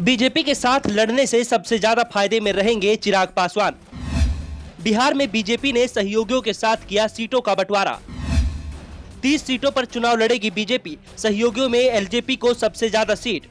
BJP के साथ लड़ने से सबसे ज्यादा फायदे में रहेंगे चिराग पासवान। बिहार में बीजेपी ने सहयोगियों के साथ किया सीटों का बंटवारा। 30 सीटों पर चुनाव लड़ेगी बीजेपी, सहयोगियों में एलजेपी को सबसे ज्यादा सीट।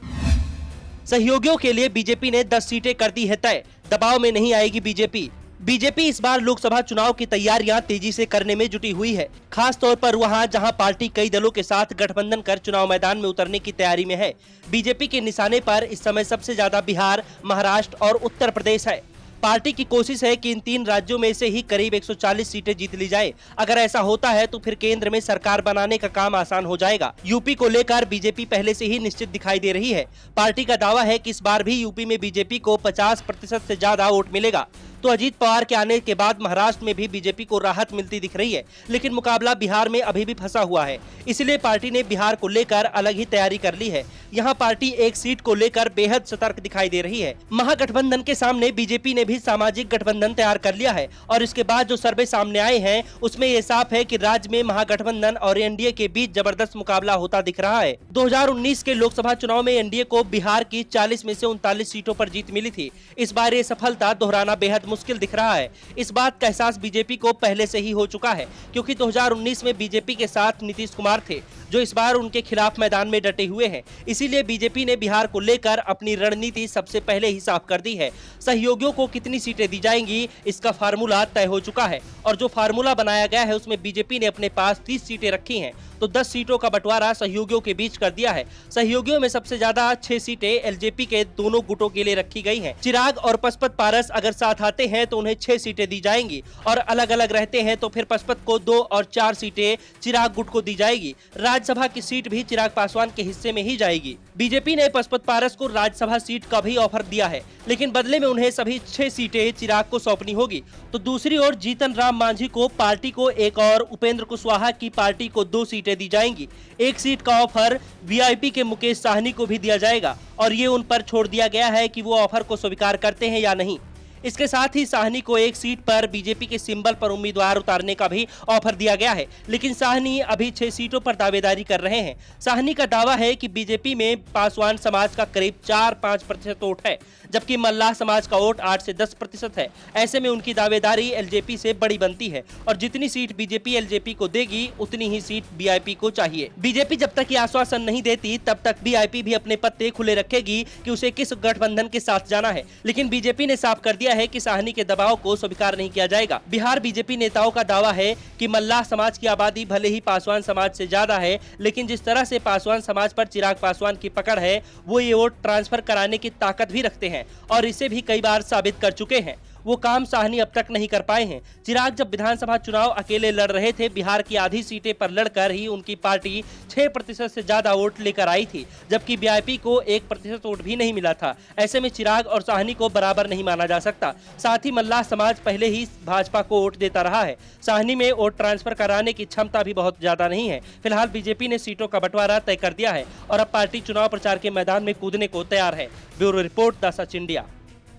सहयोगियों के लिए बीजेपी ने 10 सीटें कर दी है तय, दबाव में नहीं आएगी बीजेपी। बीजेपी इस बार लोकसभा चुनाव की तैयारियां तेजी से करने में जुटी हुई है, खास तौर पर वहां जहां पार्टी कई दलों के साथ गठबंधन कर चुनाव मैदान में उतरने की तैयारी में है। बीजेपी के निशाने पर इस समय सबसे ज्यादा बिहार, महाराष्ट्र और उत्तर प्रदेश है। पार्टी की कोशिश है कि इन 3 राज्यों में से ही करीब 140 सीटें जीत ली जाए। अगर ऐसा होता है तो फिर केंद्र में सरकार बनाने का काम आसान हो जाएगा। यूपी को लेकर बीजेपी पहले से ही निश्चित दिखाई दे रही है। पार्टी का दावा है कि इस बार भी यूपी में बीजेपी को 50% से ज्यादा वोट मिलेगा। तो अजीत पवार के आने के बाद महाराष्ट्र में भी बीजेपी को राहत मिलती दिख रही है, लेकिन मुकाबला बिहार में अभी भी फंसा हुआ है। इसलिए पार्टी ने बिहार को लेकर अलग ही तैयारी कर ली है। यहाँ पार्टी एक सीट को लेकर बेहद सतर्क दिखाई दे रही है। महागठबंधन के सामने बीजेपी ने भी सामाजिक गठबंधन तैयार कर लिया है और इसके बाद जो सर्वे सामने आए हैं उसमें ये साफ है कि राज्य में महागठबंधन और एनडीए के बीच जबरदस्त मुकाबला होता दिख रहा है। 2019 के लोकसभा चुनाव में एनडीए को बिहार की 40 में से 39 सीटों पर जीत मिली थी। इस बार ये सफलता दोहराना बेहद मुश्किल दिख रहा है। इस बात का एहसास बीजेपी को पहले से ही हो चुका है, क्योंकि 2019 में बीजेपी के साथ नीतीश कुमार थे, जो इस बार उनके खिलाफ मैदान में डटे हुए हैं। इसीलिए बीजेपी ने बिहार को लेकर अपनी रणनीति सबसे पहले ही साफ कर दी है। सहयोगियों को कितनी सीटें दी जाएंगी, इसका फार्मूला तय हो चुका है और जो फार्मूला बनाया गया है उसमें बीजेपी ने अपने पास 30 सीटें रखी हैं, तो 10 सीटों का बंटवारा सहयोगियों के बीच कर दिया है। सहयोगियों में सबसे ज्यादा 6 सीटें एलजेपी के दोनों गुटों के लिए रखी गई हैं। चिराग और पशुपत पारस अगर साथ आते हैं तो उन्हें 6 सीटें दी जाएंगी और अलग अलग रहते हैं तो फिर पशुपत को 2 और 4 सीटें चिराग गुट को दी जाएगी। राज्यसभा की सीट भी चिराग पासवान के हिस्से में ही जाएगी। बीजेपी ने पशुपत पारस को राज्यसभा सीट का भी ऑफर दिया है, लेकिन बदले में उन्हें सभी 6 सीटें चिराग को सौंपनी होगी। तो दूसरी ओर जीतन राम मांझी को पार्टी को एक और उपेंद्र कुशवाहा की पार्टी को 2 सीटें दी जाएंगी। 1 सीट का ऑफर वीआईपी के मुकेश साहनी को भी दिया जाएगा और ये उन पर छोड़ दिया गया है कि वो ऑफर को स्वीकार करते हैं या नहीं। इसके साथ ही साहनी को 1 सीट पर बीजेपी के सिंबल पर उम्मीदवार उतारने का भी ऑफर दिया गया है, लेकिन साहनी अभी 6 सीटों पर दावेदारी कर रहे हैं। साहनी का दावा है कि बीजेपी में पासवान समाज का करीब 4-5% वोट है, जबकि मल्लाह समाज का वोट 8 से 10% है। ऐसे में उनकी दावेदारी एलजेपी से बड़ी बनती है और जितनी सीट बीजेपी एलजेपी को देगी उतनी ही सीट बीआईपी को चाहिए। बीजेपी जब तक ये आश्वासन नहीं देती तब तक बीआईपी भी अपने पत्ते खुले रखेगी कि उसे किस गठबंधन के साथ जाना है, लेकिन बीजेपी ने साफ कर दिया है कि साहनी के दबाव को स्वीकार नहीं किया जाएगा। बिहार बीजेपी नेताओं का दावा है कि मल्लाह समाज की आबादी भले ही पासवान समाज से ज्यादा है, लेकिन जिस तरह से पासवान समाज पर चिराग पासवान की पकड़ है वो ये वोट ट्रांसफर कराने की ताकत भी रखते हैं और इसे भी कई बार साबित कर चुके हैं। वो काम साहनी अब तक नहीं कर पाए हैं। चिराग जब विधानसभा चुनाव अकेले लड़ रहे थे, बिहार की आधी सीटें पर लड़कर ही उनकी पार्टी 6% से ज्यादा वोट लेकर आई थी, जबकि बीआईपी को 1% वोट भी नहीं मिला था। ऐसे में चिराग और साहनी को बराबर नहीं माना जा सकता। साथ ही मल्लाह समाज पहले ही भाजपा को वोट देता रहा है। साहनी में वोट ट्रांसफर कराने की क्षमता भी बहुत ज्यादा नहीं है। फिलहाल बीजेपी ने सीटों का बंटवारा तय कर दिया है और अब पार्टी चुनाव प्रचार के मैदान में कूदने को तैयार है। Bureau report, the such India.